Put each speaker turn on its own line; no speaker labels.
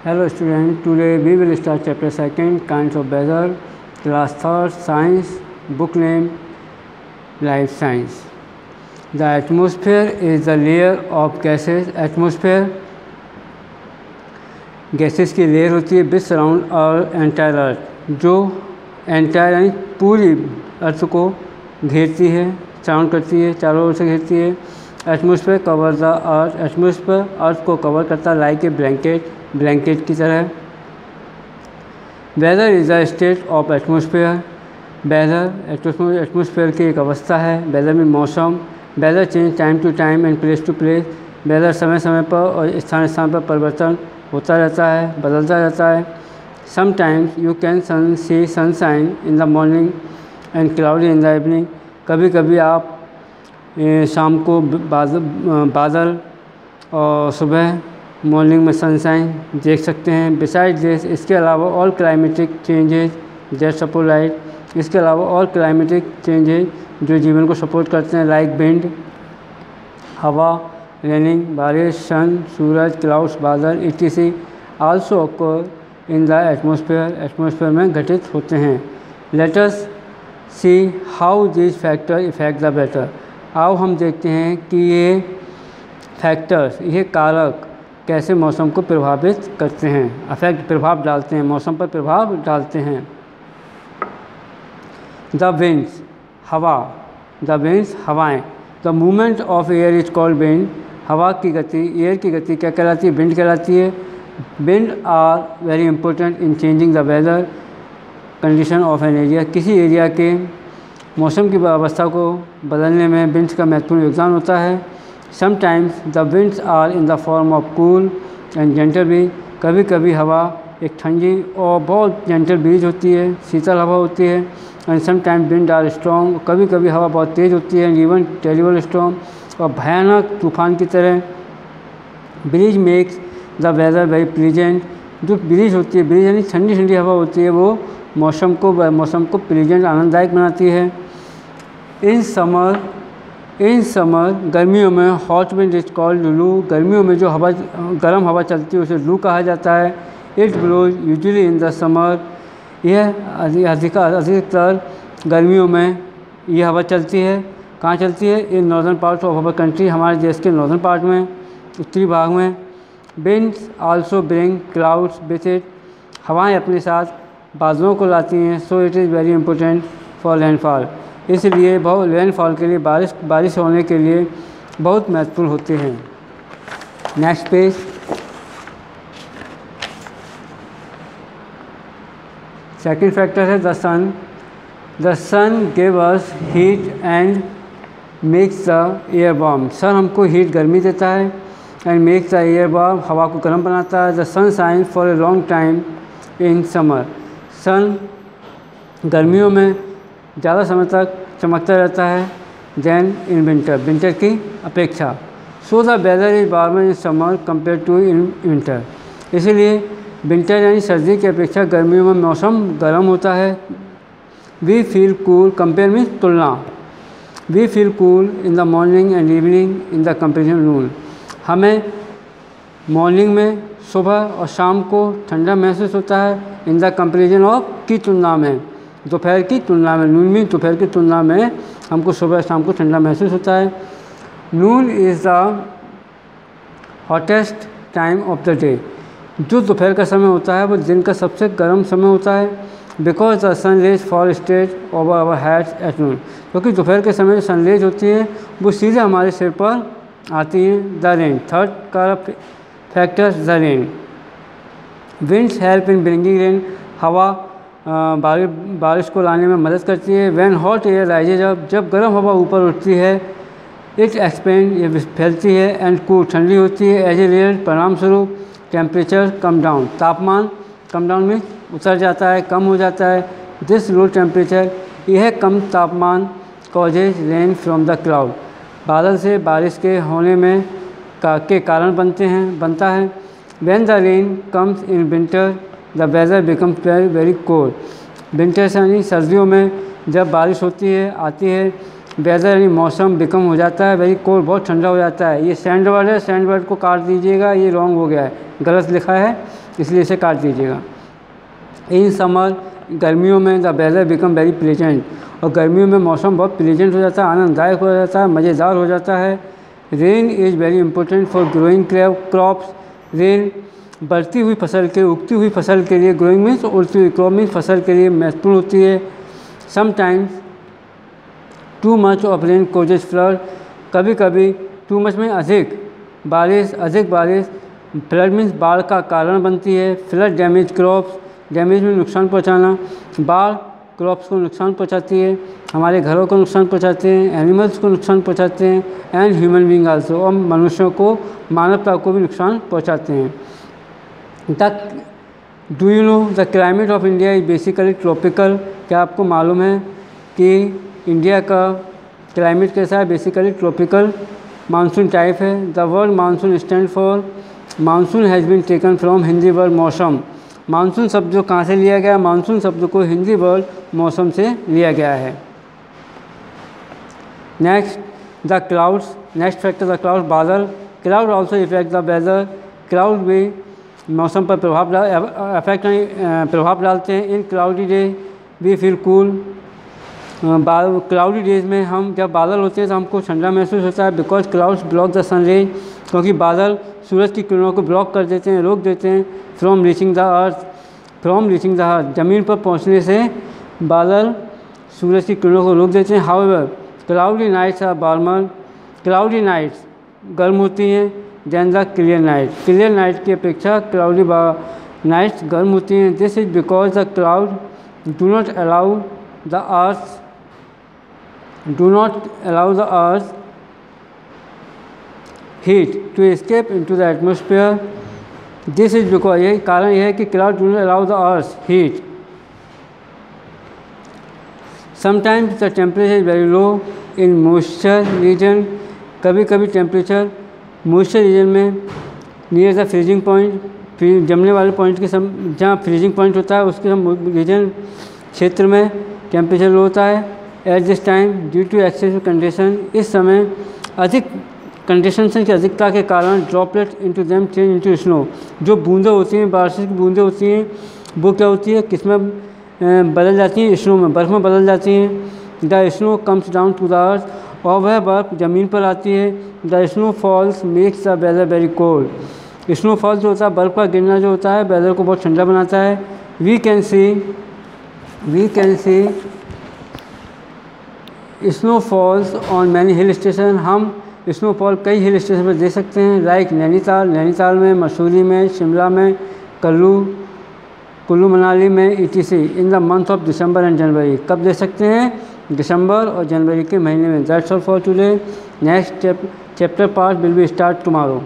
Hello student, today we will start chapter 2 kinds of weather, class 3rd science, book name life science. The atmosphere is the layer of gases. Atmosphere gases की layer होती है विच surround और entire अर्थ, जो entire यानी पूरी अर्थ को घेरती है, surround करती है, चारों ओर से घेरती है। Atmosphere cover the earth, atmosphere earth को कवर करता है लाइक ए ब्लैंकेट की तरह। Weather is the state of atmosphere, weather atmosphere की एक अवस्था है। वेदर में मौसम, weather change time to time and place to place, weather समय समय पर और स्थान पर परिवर्तन होता रहता है, बदलता रहता है। Sometimes you can see sunshine in the morning and cloudy in the evening, कभी कभी आप शाम को बादल और सुबह मॉर्निंग में सनशाइन देख सकते हैं। बिसाइड दिस, इसके अलावा all climatic changes that support light, इसके अलावा और क्लाइमेटिक चेंजेज जो जीवन को सपोर्ट करते हैं लाइक विंड, हवा, रेनिंग, बारिश, सन, सूरज, क्लाउड्स, बादल etc. Also occur in the atmosphere में घटित होते हैं। Let us see how this factor effect the weather. आओ हम देखते हैं कि ये फैक्टर्स, ये कारक कैसे मौसम को प्रभावित करते हैं, प्रभाव डालते हैं, मौसम पर प्रभाव डालते हैं। द विंड्स, हवा, द विंड्स हवाएँ, the movement of air is called wind, हवा की गति, एयर की गति क्या कहलाती है? विंड कहलाती है। Wind are very important in changing the weather condition of an area, किसी एरिया के मौसम की अवस्था को बदलने में विंड्स का महत्वपूर्ण योगदान होता है। Sometimes the winds are in the form of cool and gentle breeze, कभी कभी हवा एक ठंडी और बहुत जेंटल ब्रीज होती है, शीतल हवा होती है। And sometimes wind are strong, कभी कभी हवा बहुत तेज़ होती है, इवन टेरिबल स्टॉर्म, और भयानक तूफान की तरह। Breeze makes the weather very pleasant, जो ब्रीज होती है, ब्रीज यानी ठंडी ठंडी हवा होती है, वो मौसम को प्लीजेंट आनंददायक बनाती है। इन समर गर्मियों में हॉट विंड इज कॉल्ड लू, गर्मियों में जो हवा गर्म हवा चलती है उसे लू कहा जाता है। It blows usually in the summer, यह अधिकतर गर्मियों में यह हवा चलती है। कहाँ चलती है? In northern part of our country, हमारे देश के नॉर्दर्न पार्ट में, उत्तरी भाग में। Winds also bring clouds with it, हवाएं अपने साथ बादलों को लाती हैं। So it is very important for landfall, इसलिए बहुत लैंडफॉल के लिए, बारिश होने के लिए बहुत महत्वपूर्ण होते हैं। Next page. सेकंड फैक्टर है the sun. The sun give us heat and makes the air warm, sun हमको हीट गर्मी देता है, and makes the air warm, हवा को गर्म बनाता है। The sun shine for a long time in summer, sun गर्मियों में ज़्यादा समय तक चमकता रहता है देन इन विंटर, विंटर की अपेक्षा। So the weather is warmer in summer compare to in winter, इसीलिए विंटर यानी सर्दी की अपेक्षा गर्मियों में मौसम गर्म होता है। We feel cool, compare means तुलना, we feel cool in the morning and evening in the comparison noon, हमें मॉर्निंग में, सुबह और शाम को ठंडा महसूस होता है। इन द कंपेरिजन ऑफ की तुलना में, दोपहर की तुलना में, नून मीन दोपहर की तुलना में हमको सुबह शाम को ठंडा महसूस होता है। Noon is the hottest time of the day, जो दोपहर का समय होता है वो दिन का सबसे गर्म समय होता है। Because the sun rays fall straight over our heads at noon, क्योंकि दोपहर के समय जो सन रेज होती हैं वो सीधे हमारे सिर पर आती हैं। द रेन, थर्ड का factor the rain. Winds help in bringing rain, हवा बारिश को लाने में मदद करती है। When hot air rises up, जब गर्म हवा ऊपर उठती है, इट एक्सपेंड, ये फैलती है, एंड कूल, ठंडी होती है। एज ए रिजल्ट, परिणाम स्वरूप टेम्परेचर कम डाउन, तापमान कम डाउन में उतर जाता है, कम हो जाता है। दिस लो टेम्परेचर, यह कम तापमान causes rain from the cloud, बादल से बारिश के होने में के कारण बनता है। When the rain comes in winter the weather becomes very cold, winter से यानी सर्दियों में जब बारिश आती है, वेदर यानी मौसम बिकम हो जाता है वेरी कोल्ड, बहुत ठंडा हो जाता है। ये सैंड वर्ड है, सैंड वर्ड को काट दीजिएगा, ये रॉन्ग हो गया है, गलत लिखा है। इसलिए इसे काट दीजिएगा। इन समर, गर्मियों में the weather become very pleasant, और गर्मियों में मौसम बहुत प्लेजेंट हो जाता है, आनंददायक हो जाता है, मज़ेदार हो जाता है। Rain is very important for growing crops, rain बढ़ती हुई फसल के, उगती हुई फसल के लिए, ग्रोइंग मीन्स उड़ती हुई, क्रॉप मीन्स फसल के लिए महत्वपूर्ण होती है। Sometimes too much of rain causes flood, कभी कभी टू मच में अधिक बारिश फ्लड मीन्स बाढ़ का कारण बनती है। फ्लड डैमेज क्रॉप्स, डैमेज में नुकसान पहुंचाना, बाढ़ क्रॉप्स को नुकसान पहुंचाती है, हमारे घरों को नुकसान पहुंचाते हैं, एनिमल्स को नुकसान पहुंचाते हैं, एंड ह्यूमन बींग आल्सो, और मनुष्यों को, मानवता को भी नुकसान पहुंचाते हैं। Do you know the climate of India is basically tropical, क्या आपको मालूम है कि इंडिया का क्लाइमेट कैसा है? बेसिकली ट्रॉपिकल मानसून टाइप है। The word monsoon stand for, monsoon has been taken from Hindi word mausam, monsoon शब्द जो कहाँ से लिया गया? मानसून शब्द को हिंदी वर्ड मौसम से लिया गया है। Next the clouds, next factor the cloud, बादल। Cloud also effect the weather, cloud भी मौसम पर प्रभाव डालते हैं। In cloudy day we feel cool, cloudy days में हम जब बादल होते हैं तो हमको ठंडा महसूस होता है। Because clouds block the sun rays, क्योंकि बादल सूरज की किरणों को ब्लॉक कर देते हैं, रोक देते हैं। फ्रॉम रीचिंग द अर्थ, ज़मीन पर पहुंचने से बादल सूरज की किरणों को रोक देते हैं। However cloudy nights are warmer, cloudy nights गर्म होती हैं। Then the clear night, clear night की अपेक्षा क्लाउडी नाइट्स गर्म होती हैं। This is because the cloud do not allow the earth heat to escape into the atmosphere. This is because, यही कारण यह है कि cloud do not allow the earth heat. Sometimes the temperature is very low in moisture region, कभी कभी temperature moisture reason में near the freezing point, जमने वाले पॉइंट के जहाँ फ्रीजिंग पॉइंट होता है उसके रीजन क्षेत्र में टेम्परेचर लो होता है। At this time due to excessive condition, इस समय अधिक कंडीशन की अधिकता के कारण droplet into them change into snow, जो बूंदें होती हैं, बारिश की बूंदें होती हैं, वो क्या होती है, किस में बदल जाती हैं? स्नो में, बर्फ़ में बदल जाती हैं। The snow comes down to the earth, और वह बर्फ़ ज़मीन पर आती है। The snow falls makes the weather very cold, snowfall जो होता है, बर्फ़ का गिरना जो होता है, वेदर को बहुत ठंडा बनाता है। We can see snowfalls on many hill station, हम स्नोफॉल कई हिल स्टेशन पर देख सकते हैं। लाइक नैनीताल में, मसूरी में, शिमला में, कुल्लू मनाली में, ETC in the month of December and January. कब देख सकते हैं? दिसंबर और जनवरी के महीने में। That's all for today. Next chapter part will be start tomorrow.